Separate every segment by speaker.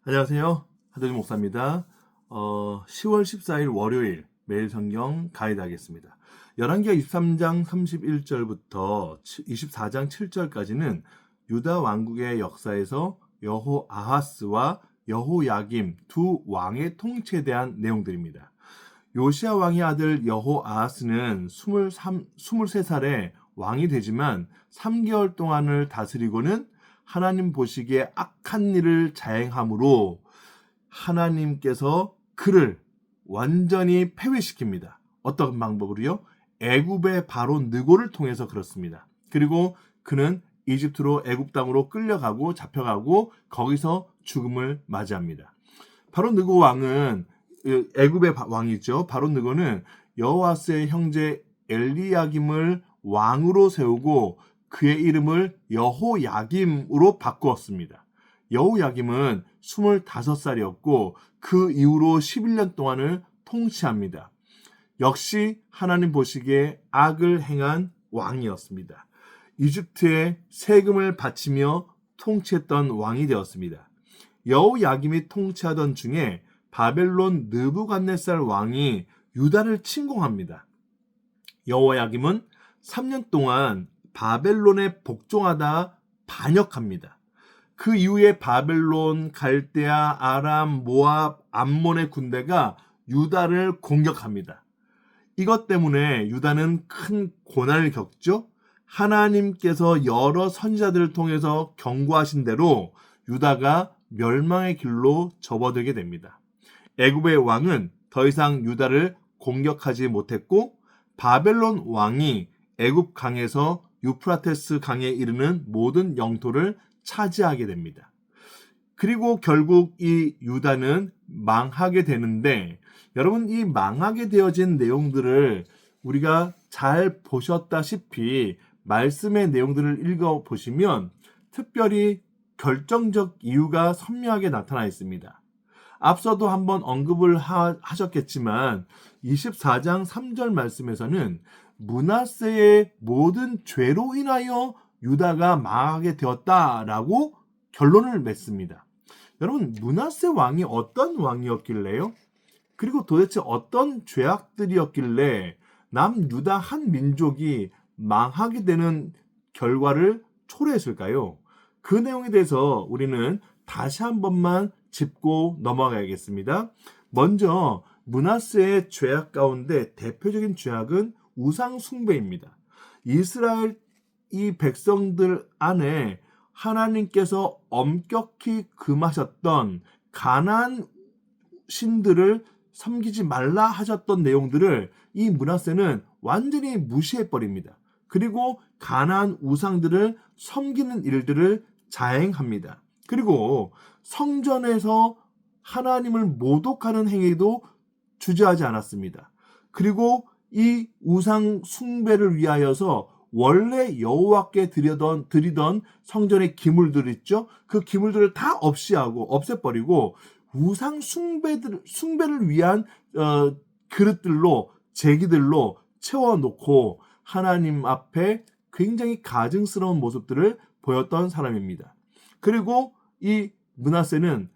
Speaker 1: 안녕하세요. 하도준 목사입니다. 10월 14일 월요일 매일 성경 가이드 하겠습니다. 열왕기하 23장 31절부터 24장 7절까지는 유다 왕국의 역사에서 여호아하스와 여호야김 두 왕의 통치에 대한 내용들입니다. 요시야 왕의 아들 여호아하스는 23살에 왕이 되지만 3개월 동안을 다스리고는 하나님 보시기에 악한 일을 자행함으로 하나님께서 그를 완전히 폐위시킵니다. 어떤 방법으로요? 애굽의 바로 느고를 통해서 그렇습니다. 그리고 그는 이집트로 애굽 땅으로 끌려가고 잡혀가고 거기서 죽음을 맞이합니다. 바로 느고 왕은 애굽의 왕이죠. 바로 느고는 여호아스의 형제 엘리야김을 왕으로 세우고 그의 이름을 여호야김으로 바꾸었습니다. 여호야김은 25살이었고 그 이후로 11년 동안을 통치합니다. 역시 하나님 보시기에 악을 행한 왕이었습니다. 이집트에 세금을 바치며 통치했던 왕이 되었습니다. 여호야김이 통치하던 중에 바벨론 느부갓네살 왕이 유다를 침공합니다. 여호야김은 3년 동안 바벨론에 복종하다 반역합니다. 그 이후에 바벨론, 갈대아, 아람, 모압, 암몬의 군대가 유다를 공격합니다. 이것 때문에 유다는 큰 고난을 겪죠. 하나님께서 여러 선지자들을 통해서 경고하신 대로 유다가 멸망의 길로 접어들게 됩니다. 애굽의 왕은 더 이상 유다를 공격하지 못했고 바벨론 왕이 애굽 강에서 유프라테스 강에 이르는 모든 영토를 차지하게 됩니다. 그리고 결국 이 유다는 망하게 되는데 여러분 이 망하게 되어진 내용들을 우리가 잘 보셨다시피 말씀의 내용들을 읽어보시면 특별히 결정적 이유가 선명하게 나타나 있습니다. 앞서도 한번 언급을 하셨겠지만 24장 3절 말씀에서는 므낫세의 모든 죄로 인하여 유다가 망하게 되었다라고 결론을 맺습니다. 여러분 므낫세 왕이 어떤 왕이었길래요? 그리고 도대체 어떤 죄악들이었길래 남유다 한 민족이 망하게 되는 결과를 초래했을까요? 그 내용에 대해서 우리는 다시 한 번만 짚고 넘어가야겠습니다. 먼저 므낫세의 죄악 가운데 대표적인 죄악은 우상 숭배입니다. 이스라엘 이 백성들 안에 하나님께서 엄격히 금하셨던 가나안 신들을 섬기지 말라 하셨던 내용들을 이 므낫세는 완전히 무시해 버립니다. 그리고 가나안 우상들을 섬기는 일들을 자행합니다. 그리고 성전에서 하나님을 모독하는 행위도 주저하지 않았습니다. 그리고 이 우상 숭배를 위하여서 원래 여호와께 드리던 성전의 기물들 있죠? 그 기물들을 다 없애버리고 우상 숭배를 위한 그릇들로 제기들로 채워놓고 하나님 앞에 굉장히 가증스러운 모습들을 보였던 사람입니다. 그리고 이 므낫세는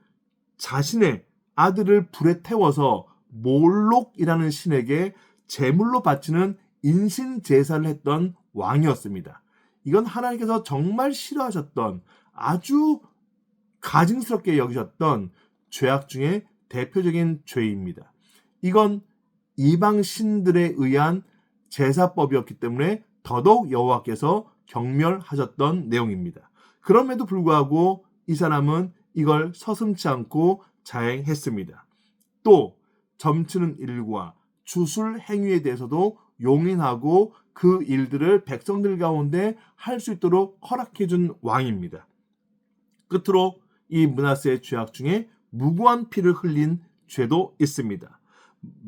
Speaker 1: 자신의 아들을 불에 태워서 몰록이라는 신에게 제물로 바치는 인신 제사를 했던 왕이었습니다. 이건 하나님께서 정말 싫어하셨던 아주 가증스럽게 여기셨던 죄악 중에 대표적인 죄입니다. 이건 이방 신들에 의한 제사법이었기 때문에 더더욱 여호와께서 경멸하셨던 내용입니다. 그럼에도 불구하고 이 사람은 이걸 서슴지 않고 자행했습니다. 또 점치는 일과 주술 행위에 대해서도 용인하고 그 일들을 백성들 가운데 할 수 있도록 허락해준 왕입니다. 끝으로 이 므낫세의 죄악 중에 무고한 피를 흘린 죄도 있습니다.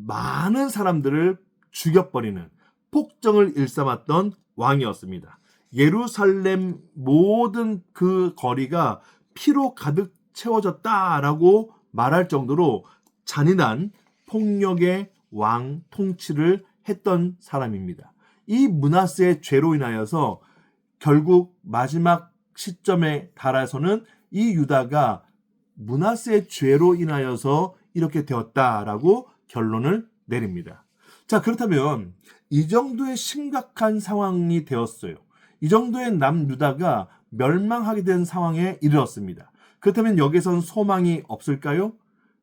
Speaker 1: 많은 사람들을 죽여버리는 폭정을 일삼았던 왕이었습니다. 예루살렘 모든 그 거리가 피로 가득 채워졌다라고 말할 정도로 잔인한 폭력의 왕 통치를 했던 사람입니다. 이 므낫세의 죄로 인하여서 결국 마지막 시점에 달아서는 이 유다가 므낫세의 죄로 인하여서 이렇게 되었다라고 결론을 내립니다. 자, 그렇다면 이 정도의 심각한 상황이 되었어요. 이 정도의 남유다가 멸망하게 된 상황에 이르렀습니다. 그렇다면 여기선 소망이 없을까요?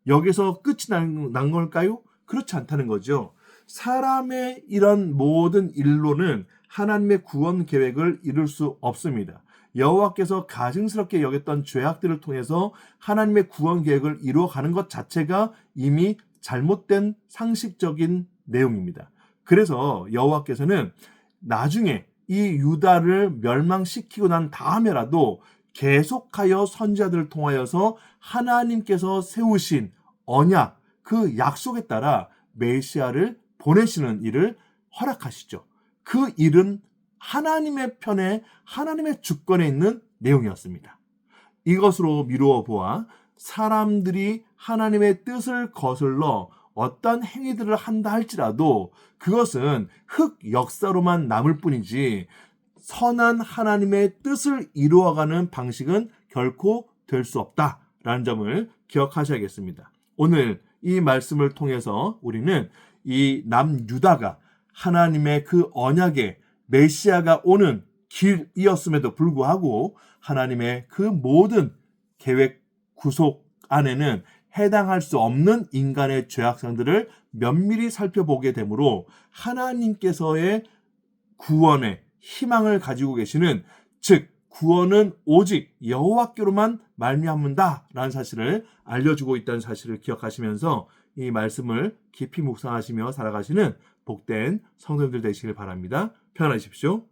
Speaker 1: 여기서 끝이 난 걸까요? 그렇지 않다는 거죠. 사람의 이런 모든 일로는 하나님의 구원 계획을 이룰 수 없습니다. 여호와께서 가증스럽게 여겼던 죄악들을 통해서 하나님의 구원 계획을 이루어가는 것 자체가 이미 잘못된 상식적인 내용입니다. 그래서 여호와께서는 나중에 이 유다를 멸망시키고 난 다음에라도 계속하여 선지자들을 통하여서 하나님께서 세우신 언약, 그 약속에 따라 메시아를 보내시는 일을 허락하시죠. 그 일은 하나님의 편에, 하나님의 주권에 있는 내용이었습니다. 이것으로 미루어 보아 사람들이 하나님의 뜻을 거슬러 어떤 행위들을 한다 할지라도 그것은 흙 역사로만 남을 뿐이지 선한 하나님의 뜻을 이루어가는 방식은 결코 될 수 없다라는 점을 기억하셔야겠습니다. 오늘 이 말씀을 통해서 우리는 이 남유다가 하나님의 그 언약의 메시아가 오는 길이었음에도 불구하고 하나님의 그 모든 계획 구속 안에는 해당할 수 없는 인간의 죄악상들을 면밀히 살펴보게 되므로 하나님께서의 구원의 희망을 가지고 계시는, 즉 구원은 오직 여호와께로만 말미암는다라는 사실을 알려주고 있다는 사실을 기억하시면서 이 말씀을 깊이 묵상하시며 살아가시는 복된 성도님들 되시길 바랍니다. 평안하십시오.